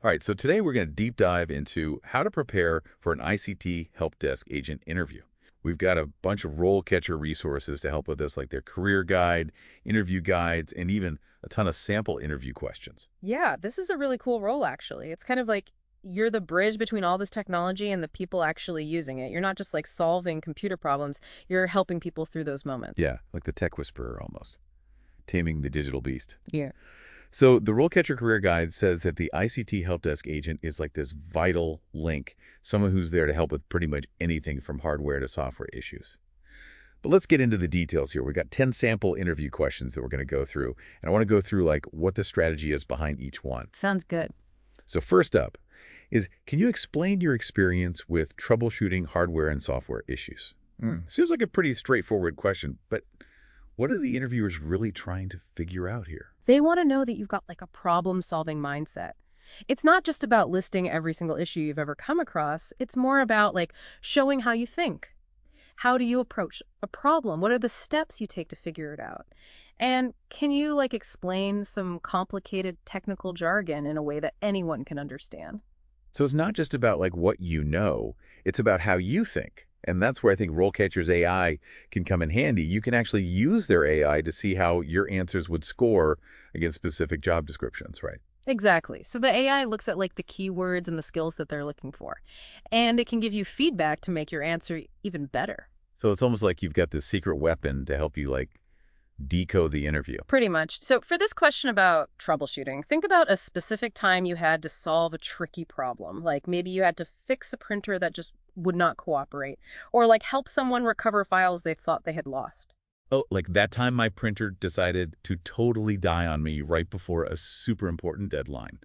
All right, so today we're going to deep dive into how to prepare for an ICT Help Desk Agent interview. We've got a bunch of RoleCatcher resources to help with this, like their career guide, interview guides, and even a ton of sample interview questions. Yeah, this is a really cool role, actually. It's kind of like you're the bridge between all this technology and the people actually using it. You're not just like solving computer problems, you're helping people through those moments. Yeah, like the tech whisperer almost, taming the digital beast. Yeah. So the RoleCatcher Career Guide says that the ICT Help Desk Agent is like this vital link, someone who's there to help with pretty much anything from hardware to software issues. But let's get into the details here. We've got 10 sample interview questions that we're going to go through, and I want to go through like what the strategy is behind each one. Sounds good. So first up is, can you explain your experience with troubleshooting hardware and software issues? Seems like a pretty straightforward question, but what are the interviewers really trying to figure out here? They want to know that you've got like a problem-solving mindset. It's not just about listing every single issue you've ever come across. It's more about like showing how you think. How do you approach a problem? What are the steps you take to figure it out? And can you like explain some complicated technical jargon in a way that anyone can understand? So it's not just about like what you know, it's about how you think. And that's where I think RoleCatcher's AI can come in handy. You can actually use their AI to see how your answers would score against specific job descriptions, right? Exactly. So the AI looks at like the keywords and the skills that they're looking for, and it can give you feedback to make your answer even better. So it's almost like you've got this secret weapon to help you like decode the interview. Pretty much. So for this question about troubleshooting, think about a specific time you had to solve a tricky problem. Like maybe you had to fix a printer that just would not cooperate, or like help someone recover files they thought they had lost. Oh, like that time my printer decided to totally die on me right before a super important deadline.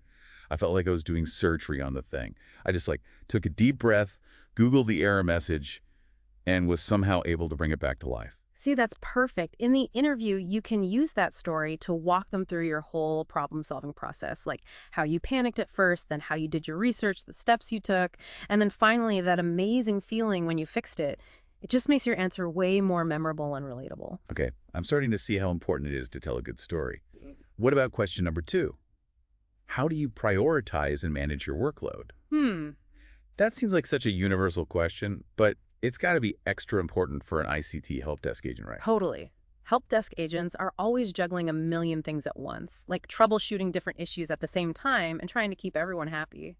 I felt like I was doing surgery on the thing. I just like took a deep breath, Googled the error message, and was somehow able to bring it back to life. See, that's perfect. In the interview, you can use that story to walk them through your whole problem-solving process, like how you panicked at first, then how you did your research, the steps you took, and then finally that amazing feeling when you fixed it. It just makes your answer way more memorable and relatable. Okay, I'm starting to see how important it is to tell a good story. What about question number 2? How do you prioritize and manage your workload? That seems like such a universal question, but it's got to be extra important for an ICT help desk agent, right? Totally. Help desk agents are always juggling a million things at once, like troubleshooting different issues at the same time and trying to keep everyone happy.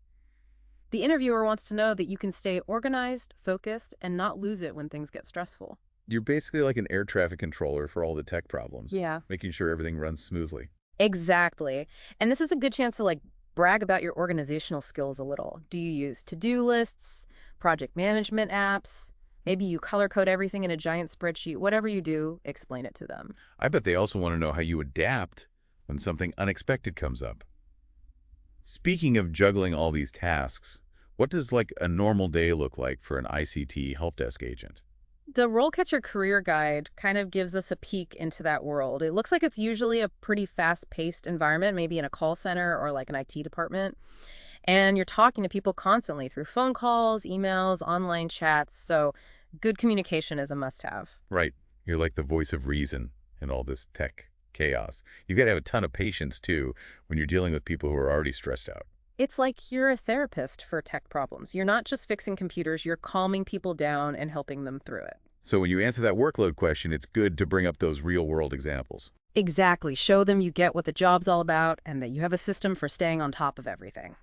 The interviewer wants to know that you can stay organized, focused, and not lose it when things get stressful. You're basically like an air traffic controller for all the tech problems, Yeah. making sure everything runs smoothly. Exactly. And this is a good chance to like brag about your organizational skills a little. Do you use to-do lists, project management apps? Maybe you color code everything in a giant spreadsheet. Whatever you do, explain it to them. I bet they also want to know how you adapt when something unexpected comes up. Speaking of juggling all these tasks, what does like a normal day look like for an ICT help desk agent? The RoleCatcher Career Guide kind of gives us a peek into that world. It looks like it's usually a pretty fast-paced environment, maybe in a call center or like an IT department. And you're talking to people constantly through phone calls, emails, online chats. So good communication is a must-have. Right. You're like the voice of reason in all this tech chaos. You've got to have a ton of patience, too, when you're dealing with people who are already stressed out. It's like you're a therapist for tech problems. You're not just fixing computers, you're calming people down and helping them through it. So when you answer that workload question, it's good to bring up those real-world examples. Exactly. Show them you get what the job's all about and that you have a system for staying on top of everything.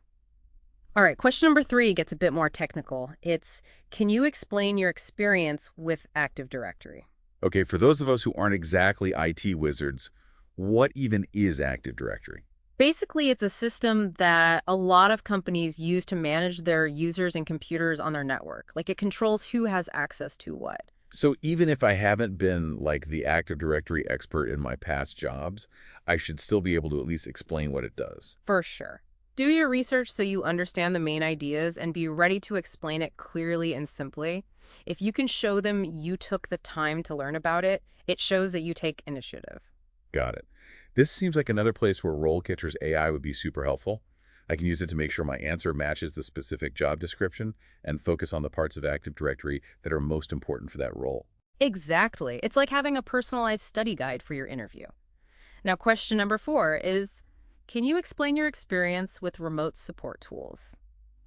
All right, question number 3 gets a bit more technical. It's, can you explain your experience with Active Directory? Okay, for those of us who aren't exactly IT wizards, what even is Active Directory? Basically, it's a system that a lot of companies use to manage their users and computers on their network. Like it controls who has access to what. So even if I haven't been like the Active Directory expert in my past jobs, I should still be able to at least explain what it does. For sure. Do your research so you understand the main ideas and be ready to explain it clearly and simply. If you can show them you took the time to learn about it, it shows that you take initiative. Got it. This seems like another place where RoleCatcher's AI would be super helpful. I can use it to make sure my answer matches the specific job description and focus on the parts of Active Directory that are most important for that role. Exactly. It's like having a personalized study guide for your interview. Now, question number 4 is, Can you explain your experience with remote support tools?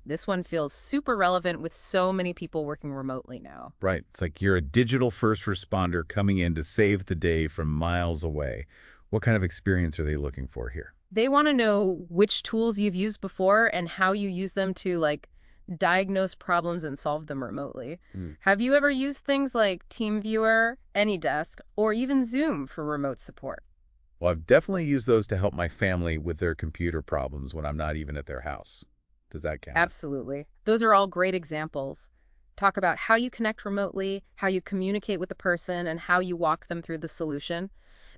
This one feels super relevant with so many people working remotely now. Right. It's like you're a digital first responder coming in to save the day from miles away. What kind of experience are they looking for here? They want to know which tools you've used before and how you use them to, like, diagnose problems and solve them remotely. Mm. Have you ever used things like TeamViewer, AnyDesk, or even Zoom for remote support? Well, I've definitely used those to help my family with their computer problems when I'm not even at their house. Does that count? Absolutely. Those are all great examples. Talk about how you connect remotely, how you communicate with the person, and how you walk them through the solution.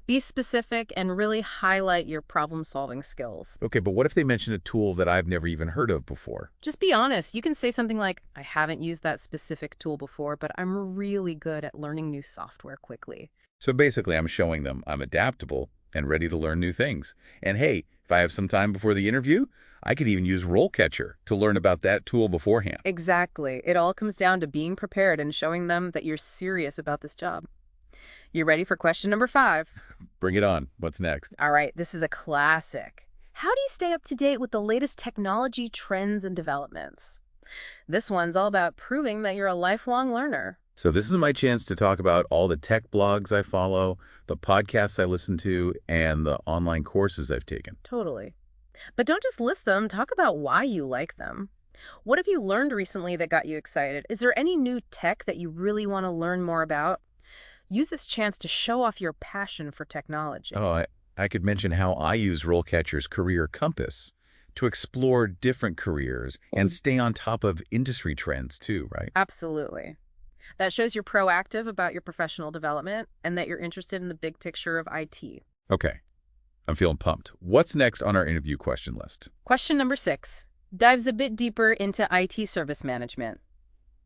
Be specific and really highlight your problem-solving skills. Okay, but what if they mention a tool that I've never even heard of before? Just be honest. You can say something like, I haven't used that specific tool before, but I'm really good at learning new software quickly. So basically, I'm showing them I'm adaptable and ready to learn new things. And hey, if I have some time before the interview, I could even use RoleCatcher to learn about that tool beforehand. Exactly. It all comes down to being prepared and showing them that you're serious about this job. You ready for question number 5? Bring it on. What's next? All right, this is a classic. How do you stay up to date with the latest technology trends and developments? This one's all about proving that you're a lifelong learner. So this is my chance to talk about all the tech blogs I follow, the podcasts I listen to, and the online courses I've taken. Totally. But don't just list them, talk about why you like them. What have you learned recently that got you excited? Is there any new tech that you really want to learn more about? Use this chance to show off your passion for technology. I could mention how I use RoleCatcher's Career Compass to explore different careers and stay on top of industry trends too, right? Absolutely. That shows you're proactive about your professional development and that you're interested in the big picture of IT. Okay, I'm feeling pumped. What's next on our interview question list? Question number 6 dives a bit deeper into IT service management.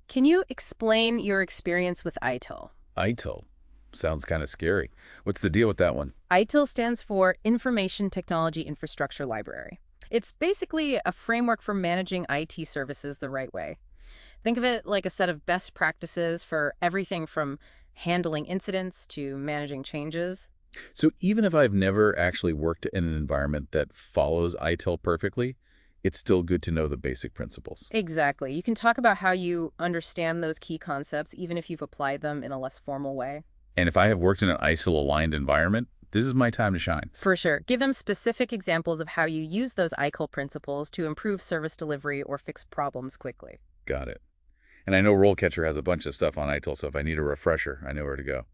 Can you explain your experience with ITIL? ITIL. Sounds kind of scary. What's the deal with that one? ITIL stands for Information Technology Infrastructure Library. It's basically a framework for managing IT services the right way. Think of it like a set of best practices for everything from handling incidents to managing changes. So even if I've never actually worked in an environment that follows ITIL perfectly, it's still good to know the basic principles. Exactly. You can talk about how you understand those key concepts even if you've applied them in a less formal way. And if I have worked in an ISIL-aligned environment, this is my time to shine. For sure. Give them specific examples of how you use those ICL principles to improve service delivery or fix problems quickly. Got it. And I know RoleCatcher has a bunch of stuff on ITIL, so if I need a refresher, I know where to go.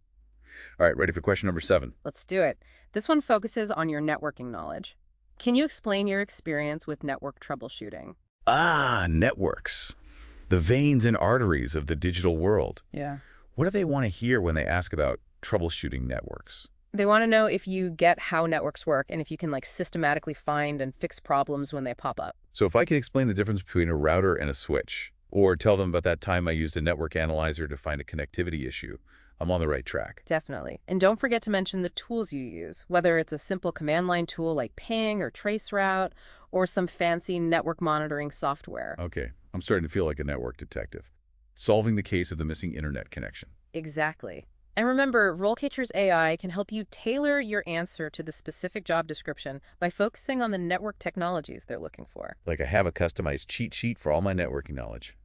All right, ready for question number 7? Let's do it. This one focuses on your networking knowledge. Can you explain your experience with network troubleshooting? Networks. The veins and arteries of the digital world. Yeah. What do they want to hear when they ask about troubleshooting networks? They want to know if you get how networks work and if you can systematically find and fix problems when they pop up. So if I can explain the difference between a router and a switch, or tell them about that time I used a network analyzer to find a connectivity issue, I'm on the right track. Definitely. And don't forget to mention the tools you use, whether it's a simple command line tool like ping or traceroute, or some fancy network monitoring software. Okay, I'm starting to feel like a network detective. Solving the case of the missing internet connection. Exactly. And remember, RoleCatcher's AI can help you tailor your answer to the specific job description by focusing on the network technologies they're looking for. Like I have a customized cheat sheet for all my networking knowledge.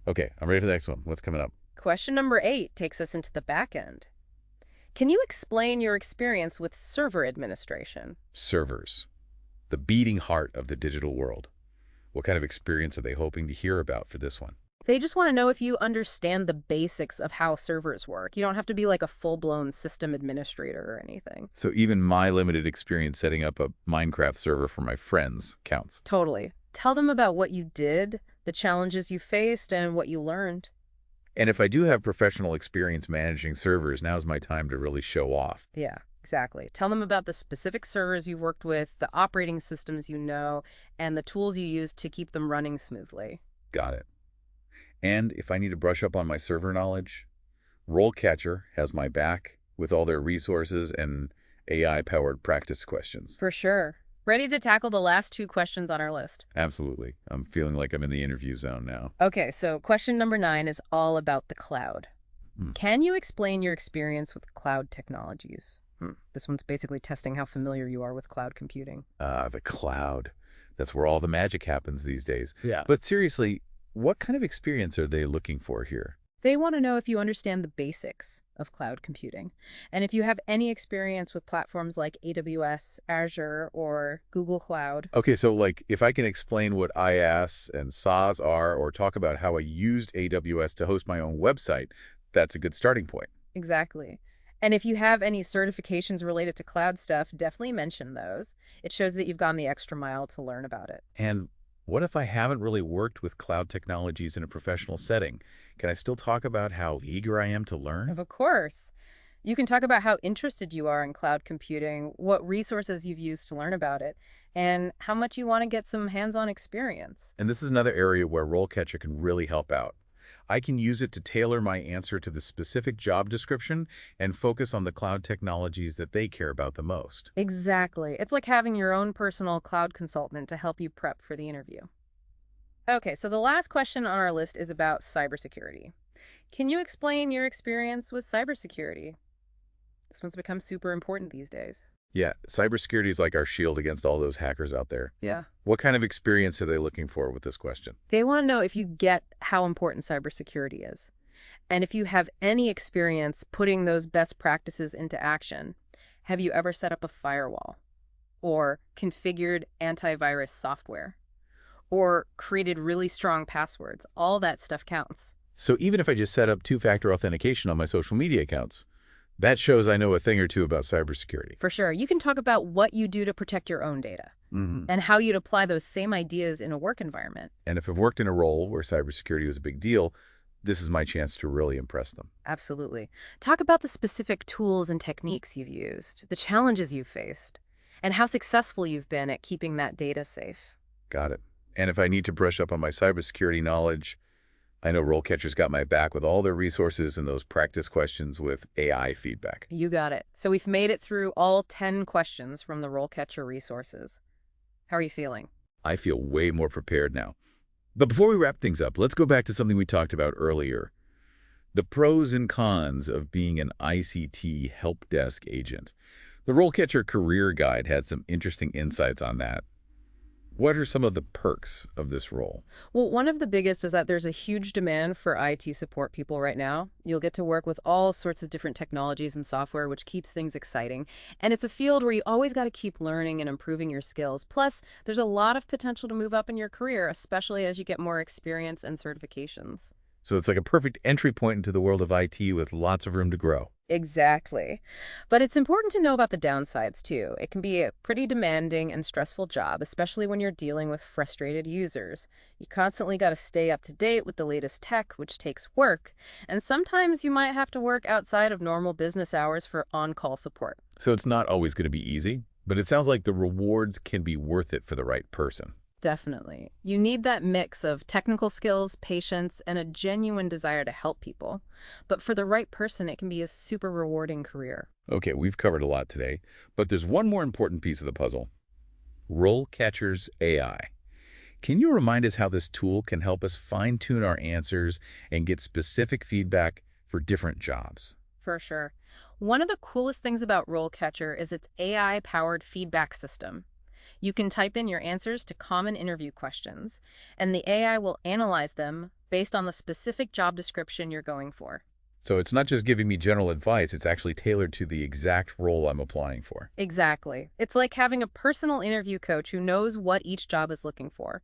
Okay, I'm ready for the next one. What's coming up? Question number 8 takes us into the back end. Can you explain your experience with server administration? Servers. The beating heart of the digital world. What kind of experience are they hoping to hear about for this one? They just want to know if you understand the basics of how servers work. You don't have to be like a full-blown system administrator or anything. So even my limited experience setting up a Minecraft server for my friends counts. Totally. Tell them about what you did, the challenges you faced, and what you learned. And if I do have professional experience managing servers, now's my time to really show off. Yeah, exactly. Tell them about the specific servers you've worked with, the operating systems you know, and the tools you use to keep them running smoothly. Got it. And if I need to brush up on my server knowledge, RoleCatcher has my back with all their resources and AI-powered practice questions. For sure. Ready to tackle the last 2 questions on our list? Absolutely. I'm feeling like I'm in the interview zone now. Okay, so question number 9 is all about the cloud. Can you explain your experience with cloud technologies? This one's basically testing how familiar you are with cloud computing. The cloud. That's where all the magic happens these days. Yeah. But seriously, what kind of experience are they looking for here? They want to know if you understand the basics of cloud computing and if you have any experience with platforms like AWS, Azure, or Google Cloud. Okay, so like if I can explain what IaaS and SaaS are or talk about how I used AWS to host my own website, that's a good starting point. Exactly. And if you have any certifications related to cloud stuff, definitely mention those. It shows that you've gone the extra mile to learn about it. And what if I haven't really worked with cloud technologies in a professional setting? Can I still talk about how eager I am to learn? Of course. You can talk about how interested you are in cloud computing, what resources you've used to learn about it, and how much you want to get some hands-on experience. And this is another area where RoleCatcher can really help out. I can use it to tailor my answer to the specific job description and focus on the cloud technologies that they care about the most. Exactly. It's like having your own personal cloud consultant to help you prep for the interview. Okay, so the last question on our list is about cybersecurity. Can you explain your experience with cybersecurity? This one's become super important these days. Yeah, cybersecurity is like our shield against all those hackers out there. Yeah. What kind of experience are they looking for with this question? They want to know if you get how important cybersecurity is, and if you have any experience putting those best practices into action. Have you ever set up a firewall, or configured antivirus software, or created really strong passwords? All that stuff counts. So even if I just set up two-factor authentication on my social media accounts, that shows I know a thing or two about cybersecurity. For sure. You can talk about what you do to protect your own data and how you'd apply those same ideas in a work environment. And if I've worked in a role where cybersecurity was a big deal, this is my chance to really impress them. Absolutely. Talk about the specific tools and techniques you've used, the challenges you've faced, and how successful you've been at keeping that data safe. Got it. And if I need to brush up on my cybersecurity knowledge, I know RoleCatcher's got my back with all their resources and those practice questions with AI feedback. You got it. So we've made it through all 10 questions from the RoleCatcher resources. How are you feeling? I feel way more prepared now. But before we wrap things up, let's go back to something we talked about earlier. The pros and cons of being an ICT Help Desk agent. The RoleCatcher Career Guide had some interesting insights on that. What are some of the perks of this role? Well, one of the biggest is that there's a huge demand for IT support people right now. You'll get to work with all sorts of different technologies and software, which keeps things exciting. And it's a field where you always got to keep learning and improving your skills. Plus, there's a lot of potential to move up in your career, especially as you get more experience and certifications. So it's like a perfect entry point into the world of IT with lots of room to grow. Exactly. But it's important to know about the downsides, too. It can be a pretty demanding and stressful job, especially when you're dealing with frustrated users. You constantly got to stay up to date with the latest tech, which takes work. And sometimes you might have to work outside of normal business hours for on-call support. So it's not always going to be easy, but it sounds like the rewards can be worth it for the right person. Definitely. You need that mix of technical skills, patience, and a genuine desire to help people. But for the right person, it can be a super rewarding career. Okay, we've covered a lot today, but there's one more important piece of the puzzle. RoleCatcher's AI. Can you remind us how this tool can help us fine-tune our answers and get specific feedback for different jobs? For sure. One of the coolest things about RoleCatcher is its AI-powered feedback system. You can type in your answers to common interview questions, and the AI will analyze them based on the specific job description you're going for. So it's not just giving me general advice, it's actually tailored to the exact role I'm applying for. Exactly. It's like having a personal interview coach who knows what each job is looking for.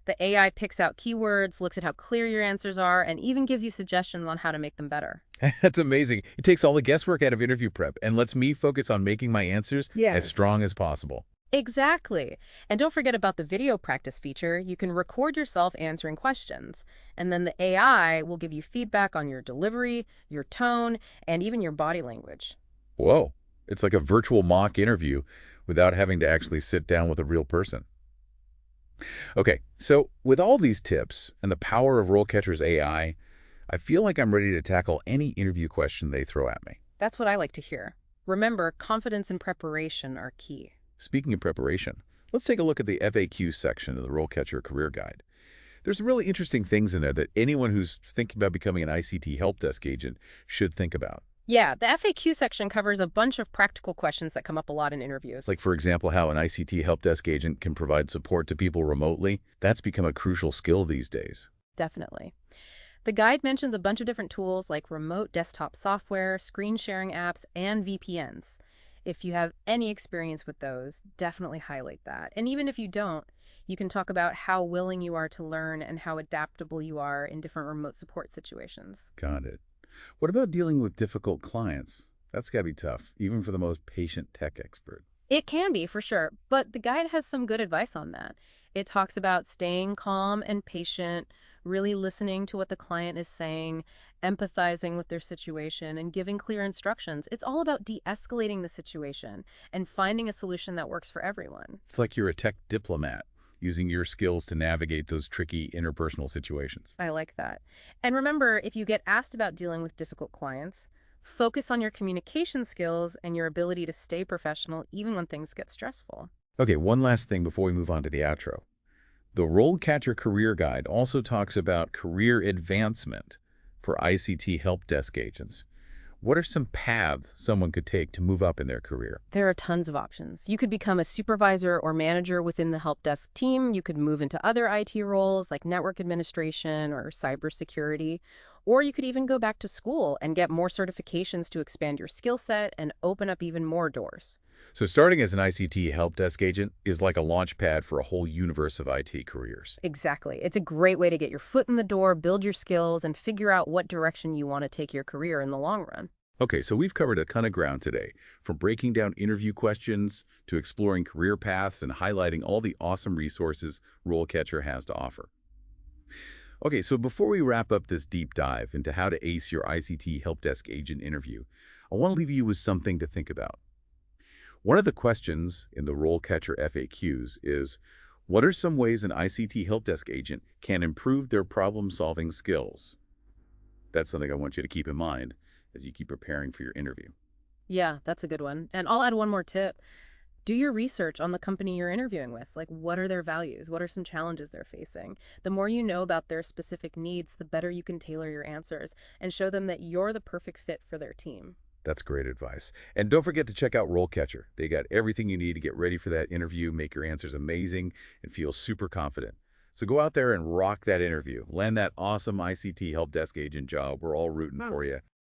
The AI picks out keywords, looks at how clear your answers are, and even gives you suggestions on how to make them better. That's amazing. It takes all the guesswork out of interview prep and lets me focus on making my answers as strong as possible. Exactly. And don't forget about the video practice feature. You can record yourself answering questions, and then the AI will give you feedback on your delivery, your tone, and even your body language. Whoa, it's like a virtual mock interview without having to actually sit down with a real person. Okay, so with all these tips and the power of RoleCatcher's AI, I feel like I'm ready to tackle any interview question they throw at me. That's what I like to hear. Remember, confidence and preparation are key. Speaking of preparation, let's take a look at the FAQ section of the RoleCatcher Career Guide. There's really interesting things in there that anyone who's thinking about becoming an ICT Help Desk agent should think about. Yeah, the FAQ section covers a bunch of practical questions that come up a lot in interviews. Like, for example, how an ICT help desk agent can provide support to people remotely. That's become a crucial skill these days. Definitely. The guide mentions a bunch of different tools like remote desktop software, screen sharing apps, and VPNs. If you have any experience with those, definitely highlight that. And even if you don't, you can talk about how willing you are to learn and how adaptable you are in different remote support situations. Got it. What about dealing with difficult clients? That's got to be tough, even for the most patient tech expert. It can be, for sure, but the guide has some good advice on that. It talks about staying calm and patient, really listening to what the client is saying, empathizing with their situation, and giving clear instructions. It's all about de-escalating the situation and finding a solution that works for everyone. It's like you're a tech diplomat, using your skills to navigate those tricky interpersonal situations. I like that. And remember, if you get asked about dealing with difficult clients, focus on your communication skills and your ability to stay professional even when things get stressful. Okay, one last thing before we move on to the outro. The RoleCatcher Career Guide also talks about career advancement for ICT help desk agents. What are some paths someone could take to move up in their career? There are tons of options. You could become a supervisor or manager within the help desk team. You could move into other IT roles like network administration or cybersecurity. Or you could even go back to school and get more certifications to expand your skill set and open up even more doors. So starting as an ICT help desk agent is like a launch pad for a whole universe of IT careers. Exactly. It's a great way to get your foot in the door, build your skills, and figure out what direction you want to take your career in the long run. Okay, so we've covered a ton of ground today, from breaking down interview questions to exploring career paths and highlighting all the awesome resources RoleCatcher has to offer. Okay, so before we wrap up this deep dive into how to ace your ICT help desk agent interview, I want to leave you with something to think about. One of the questions in the RoleCatcher FAQs is, what are some ways an ICT help desk agent can improve their problem-solving skills? That's something I want you to keep in mind as you keep preparing for your interview. Yeah, that's a good one. And I'll add one more tip. Do your research on the company you're interviewing with. Like, what are their values? What are some challenges they're facing? The more you know about their specific needs, the better you can tailor your answers and show them that you're the perfect fit for their team. That's great advice. And don't forget to check out RoleCatcher. They got everything you need to get ready for that interview, make your answers amazing, and feel super confident. So go out there and rock that interview. Land that awesome ICT help desk agent job. We're all rooting for you.